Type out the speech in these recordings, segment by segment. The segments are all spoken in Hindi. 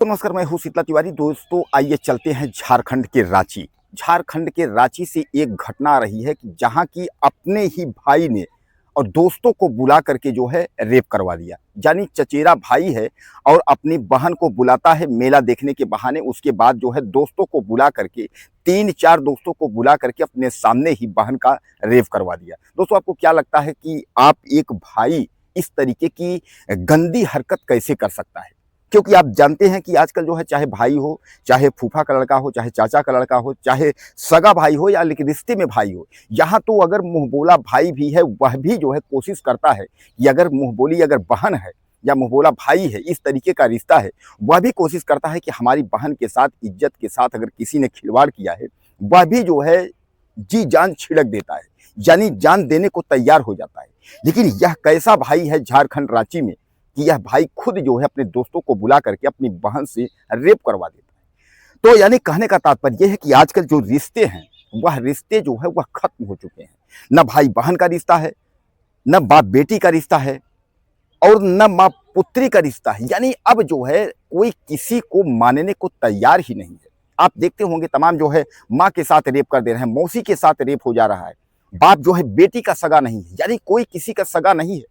तो नमस्कार, मैं हूँ शीतला तिवारी। दोस्तों आइए चलते हैं झारखंड के रांची। झारखंड के रांची से एक घटना आ रही है कि जहाँ की अपने ही भाई ने और दोस्तों को बुला करके जो है रेप करवा दिया। यानी चचेरा भाई है और अपनी बहन को बुलाता है मेला देखने के बहाने, उसके बाद जो है दोस्तों को बुला करके 3-4 दोस्तों को बुला करके अपने सामने ही बहन का रेप करवा दिया। दोस्तों आपको क्या लगता है कि आप एक भाई इस तरीके की गंदी हरकत कैसे कर सकता है? क्योंकि आप जानते हैं कि आजकल जो है चाहे भाई हो, चाहे फूफा का लड़का हो, चाहे चाचा का लड़का हो, चाहे सगा भाई हो या लेकिन रिश्ते में भाई हो, यहाँ तो अगर मुँह बोला भाई भी है वह भी जो है कोशिश करता है कि अगर मुँह बोली अगर बहन है या मुँह बोला भाई है, इस तरीके का रिश्ता है, वह भी कोशिश करता है कि हमारी बहन के साथ इज्जत के साथ अगर किसी ने खिलवाड़ किया है, वह भी जो है जी जान छिड़क देता है, यानी जान देने को तैयार हो जाता है। लेकिन यह कैसा भाई है झारखंड रांची में कि यह भाई खुद जो है अपने दोस्तों को बुला करके अपनी बहन से रेप करवा देता है। तो यानी कहने का तात्पर्य यह है कि आजकल जो रिश्ते हैं वह रिश्ते जो है वह खत्म हो चुके हैं। न भाई बहन का रिश्ता है, न बाप बेटी का रिश्ता है और न माँ पुत्री का रिश्ता है। यानी अब जो है कोई किसी को मानने को तैयार ही नहीं है। आप देखते होंगे तमाम जो है माँ के साथ रेप कर दे रहे हैं, मौसी के साथ रेप हो जा रहा है, बाप जो है बेटी का सगा नहीं है, यानी कोई किसी का सगा नहीं है।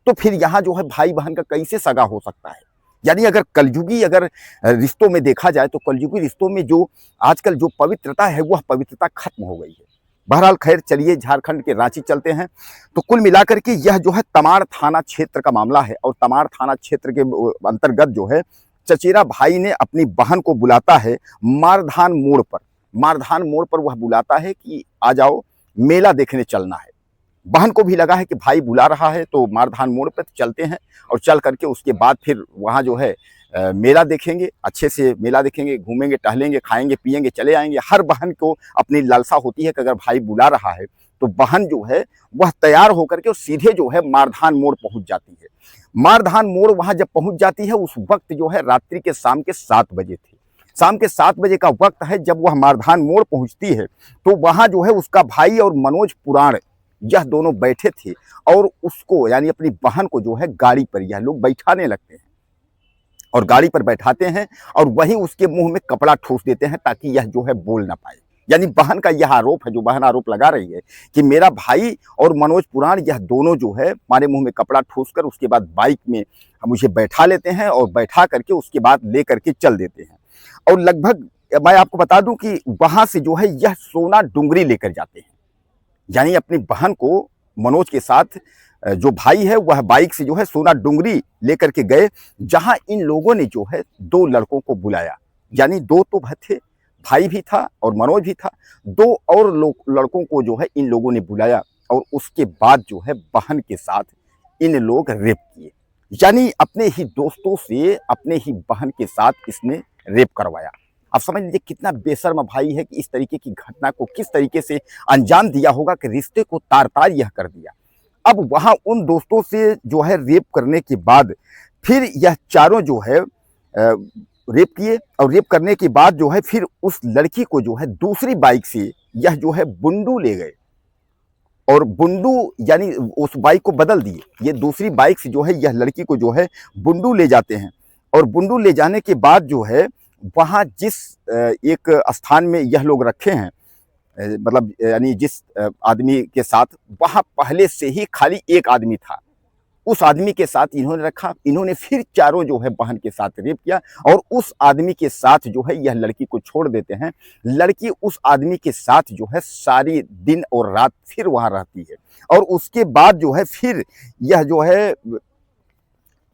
तो फिर यहाँ जो है भाई बहन का कैसे सगा हो सकता है? यानी अगर कलयुगी अगर रिश्तों में देखा जाए तो कलयुगी रिश्तों में जो आजकल जो पवित्रता है वह पवित्रता खत्म हो गई है। बहरहाल खैर चलिए झारखंड के रांची चलते हैं। तो कुल मिलाकर के यह जो है तमाड़ थाना क्षेत्र का मामला है और तमाड़ थाना क्षेत्र के अंतर्गत जो है चचेरा भाई ने अपनी बहन को बुलाता है मारधान मोड़ पर। मारधान मोड़ पर वह बुलाता है कि आ जाओ मेला देखने चलना है। बहन को भी लगा है कि भाई बुला रहा है तो मारधान मोड़ पर चलते हैं और चल करके उसके बाद फिर वहाँ जो है मेला देखेंगे, अच्छे से मेला देखेंगे, घूमेंगे, टहलेंगे, खाएंगे, पिएंगे, चले आएंगे। हर बहन को अपनी लालसा होती है कि अगर भाई बुला रहा है तो बहन जो है वह तैयार होकर के सीधे जो है मारधान मोड़ पहुंच जाती है। मारधान मोड़ वहां जब पहुंच जाती है उस वक्त जो है रात्रि के शाम के 7 बजे थे। शाम के 7 बजे का वक्त है जब वह मारधान मोड़ पहुंचती है। तो वहां जो है उसका भाई और मनोज पुराण यह दोनों बैठे थे और उसको यानी अपनी बहन को जो है गाड़ी पर यह लोग बैठाने लगते हैं और गाड़ी पर बैठाते हैं और वहीं उसके मुंह में कपड़ा ठूस देते हैं ताकि यह जो है बोल ना पाए। यानी बहन का यह आरोप है, जो बहन आरोप लगा रही है कि मेरा भाई और मनोज पुराण यह दोनों जो है हमारे मुंह में कपड़ा ठूस कर उसके बाद बाइक में मुझे बैठा लेते हैं और बैठा करके उसके बाद ले करके चल देते हैं। और लगभग मैं आपको बता दूं कि वहां से जो है यह सोना डुंगरी लेकर जाते हैं। यानी अपनी बहन को मनोज के साथ जो भाई है वह बाइक से जो है सोना डुंगरी लेकर के गए, जहां इन लोगों ने जो है 2 लड़कों को बुलाया। यानी 2 तो थे, भाई भी था और मनोज भी था। 2 और लड़कों को जो है इन लोगों ने बुलाया और उसके बाद जो है बहन के साथ इन लोग रेप किए। यानी अपने ही दोस्तों से अपने ही बहन के साथ इसने रेप करवाया। आप समझ लीजिए कितना बेशर्म भाई है कि इस तरीके की घटना को किस तरीके से अंजाम दिया होगा कि रिश्ते को तार-तार यह कर दिया। अब वहां उन दोस्तों से जो है रेप करने के बाद फिर यह चारों जो है रेप किए और रेप करने के बाद जो है फिर उस लड़की को जो है दूसरी बाइक से यह जो है बुंडू ले गए और बुंडू यानी उस बाइक को बदल दिए। ये दूसरी बाइक से जो है यह लड़की को जो है बुंडू ले जाते हैं और बुंडू ले जाने के बाद जो है वहाँ जिस एक स्थान में यह लोग रखे हैं, मतलब यानी जिस आदमी के साथ वहाँ पहले से ही खाली एक आदमी था, उस आदमी के साथ इन्होंने रखा। इन्होंने फिर चारों जो है बहन के साथ रेप किया और उस आदमी के साथ जो है यह लड़की को छोड़ देते हैं। लड़की उस आदमी के साथ जो है सारी दिन और रात फिर वहाँ रहती है और उसके बाद जो है फिर यह जो है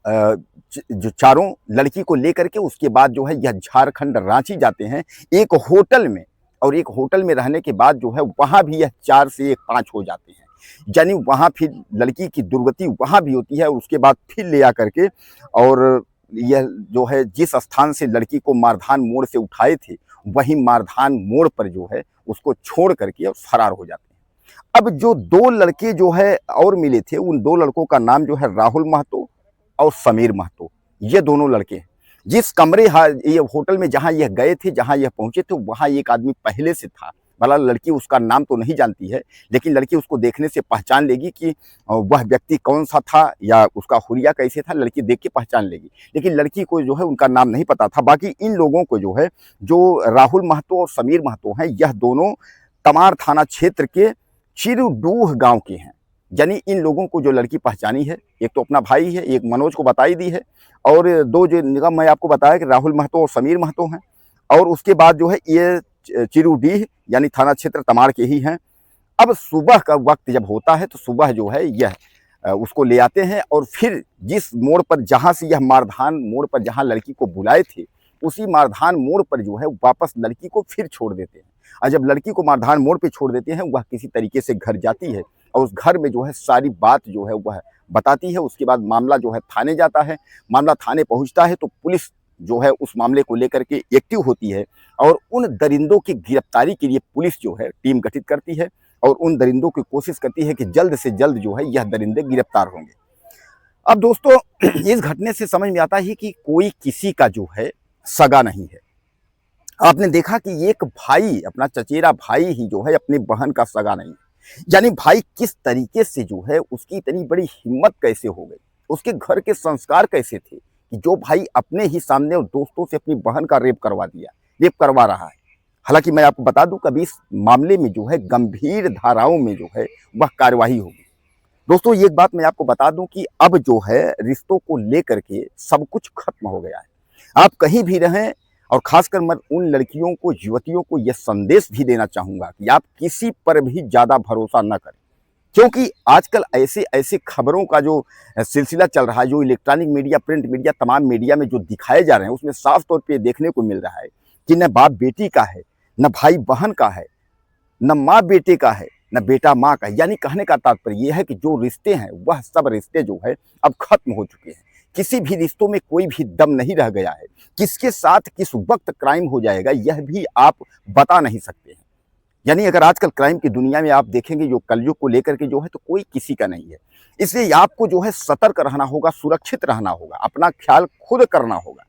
जो चारों लड़की को लेकर के उसके बाद जो है यह झारखंड रांची जाते हैं एक होटल में और एक होटल में रहने के बाद जो है वहाँ भी यह 4 से 5 हो जाते हैं। यानी वहाँ फिर लड़की की दुर्गति वहाँ भी होती है और उसके बाद फिर ले आकर के और यह जो है जिस स्थान से लड़की को मारधान मोड़ से उठाए थे वही मारधान मोड़ पर जो है उसको छोड़ करके और फरार हो जाते हैं। अब जो 2 लड़के जो है और मिले थे उन 2 लड़कों का नाम जो है राहुल महतो और समीर महतो, ये दोनों लड़के हैं। जिस कमरे ये होटल में जहां यह गए थे, जहां यह पहुंचे थे, वहां एक आदमी पहले से था भला लड़की उसका नाम तो नहीं जानती है, लेकिन लड़की उसको देखने से पहचान लेगी कि वह व्यक्ति कौन सा था या उसका हुलिया कैसे था, लड़की देख के पहचान लेगी। लेकिन लड़की को जो है उनका नाम नहीं पता था। बाकी इन लोगों को जो है, जो राहुल महतो और समीर महतो हैं, यह दोनों तमार थाना क्षेत्र के चिरुडूह गांव के हैं। यानी इन लोगों को जो लड़की पहचानी है, एक तो अपना भाई है, एक मनोज को बताई दी है, और दो जो निगम मैं आपको बताया कि राहुल महतो और समीर महतो हैं। और उसके बाद जो है ये चिरुडीह यानी थाना क्षेत्र तमाड़ के ही हैं। अब सुबह का वक्त जब होता है तो सुबह जो है यह उसको ले आते हैं, और फिर जिस मोड़ पर, जहाँ से यह मारधान मोड़ पर जहाँ लड़की को बुलाए थे, उसी मारधान मोड़ पर जो है वापस लड़की को फिर छोड़ देते हैं। और जब लड़की को मारधान मोड़ पे छोड़ देते हैं, वह किसी तरीके से घर जाती है और उस घर में जो है सारी बात जो है वह बताती है। उसके बाद मामला जो है थाने जाता है। मामला थाने पहुंचता है तो पुलिस जो है उस मामले को लेकर के एक्टिव होती है, और उन दरिंदों की गिरफ्तारी के लिए पुलिस जो है टीम गठित करती है, और उन दरिंदों की कोशिश करती है कि जल्द से जल्द जो है यह दरिंदे गिरफ्तार होंगे। अब दोस्तों, इस घटने से समझ में आता है कि कोई किसी का जो है सगा नहीं है। आपने देखा कि एक भाई, अपना चचेरा भाई ही जो है अपनी बहन का सगा नहीं है। यानी भाई किस तरीके से जो है, उसकी इतनी बड़ी हिम्मत कैसे हो गई, उसके घर के संस्कार कैसे थे कि जो भाई अपने ही सामने और दोस्तों से अपनी बहन का रेप करवा रहा है। हालांकि मैं आपको बता दूं, कभी इस मामले में जो है गंभीर धाराओं में जो है वह कार्यवाही होगी। दोस्तों, ये एक बात मैं आपको बता दूं कि अब जो है रिश्तों को लेकर के सब कुछ खत्म हो गया है। आप कहीं भी रहें, और खासकर मैं उन लड़कियों को, युवतियों को यह संदेश भी देना चाहूंगा कि आप किसी पर भी ज्यादा भरोसा न करें, क्योंकि आजकल ऐसे ऐसे खबरों का जो सिलसिला चल रहा है, जो इलेक्ट्रॉनिक मीडिया, प्रिंट मीडिया, तमाम मीडिया में जो दिखाए जा रहे हैं, उसमें साफ तौर पे देखने को मिल रहा है कि न बाप बेटी का है, न भाई बहन का है, न माँ बेटे का है, न बेटा माँ का है। यानी कहने का तात्पर्य यह है कि जो रिश्ते हैं वह सब रिश्ते जो है अब खत्म हो चुके हैं। किसी भी रिश्तों में कोई भी दम नहीं रह गया है। किसके साथ किस वक्त क्राइम हो जाएगा यह भी आप बता नहीं सकते हैं। यानी अगर आजकल क्राइम की दुनिया में आप देखेंगे, जो कलयुग को लेकर के जो है, तो कोई किसी का नहीं है। इसलिए आपको जो है सतर्क रहना होगा, सुरक्षित रहना होगा, अपना ख्याल खुद करना होगा।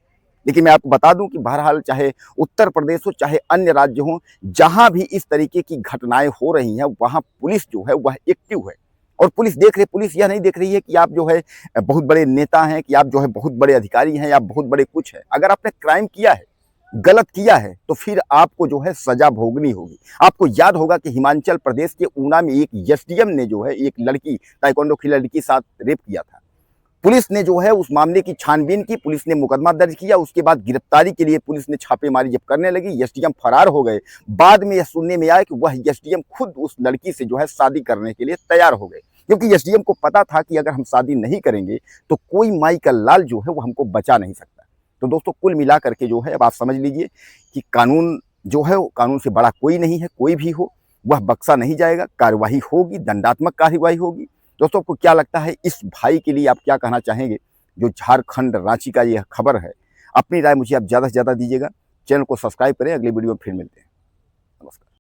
लेकिन मैं आपको बता दूं कि बहरहाल चाहे उत्तर प्रदेश हो, चाहे अन्य राज्य हो, जहां भी इस तरीके की घटनाएं हो रही हैं, वहां पुलिस जो है वह एक्टिव है। और पुलिस यह नहीं देख रही है कि आप जो है बहुत बड़े नेता हैं, कि आप जो है बहुत बड़े अधिकारी हैं, या बहुत बड़े कुछ हैं। अगर आपने क्राइम किया है, गलत किया है, तो फिर आपको जो है सजा भोगनी होगी। आपको याद होगा कि हिमाचल प्रदेश के ऊना में एक एसडीएम ने जो है एक लड़की, ताइक्वांडो की लड़की साथ रेप किया था। पुलिस ने जो है उस मामले की छानबीन की, पुलिस ने मुकदमा दर्ज किया। उसके बाद गिरफ्तारी के लिए पुलिस ने छापेमारी जब करने लगी, एसडीएम फरार हो गए। बाद में यह सुनने में आया कि वह एसडीएम खुद उस लड़की से जो है शादी करने के लिए तैयार हो गए, क्योंकि एसडीएम को पता था कि अगर हम शादी नहीं करेंगे तो कोई माई का लाल जो है वो हमको बचा नहीं सकता। तो दोस्तों, कुल मिला करके जो है अब आप समझ लीजिए कि कानून जो है, कानून से बड़ा कोई नहीं है। कोई भी हो वह बख्शा नहीं जाएगा, कार्यवाही होगी, दंडात्मक कार्यवाही होगी। दोस्तों, आपको क्या लगता है, इस भाई के लिए आप क्या कहना चाहेंगे जो झारखंड रांची का यह खबर है? अपनी राय मुझे आप ज़्यादा से ज़्यादा दीजिएगा। चैनल को सब्सक्राइब करें। अगली वीडियो में फिर मिलते हैं। नमस्कार।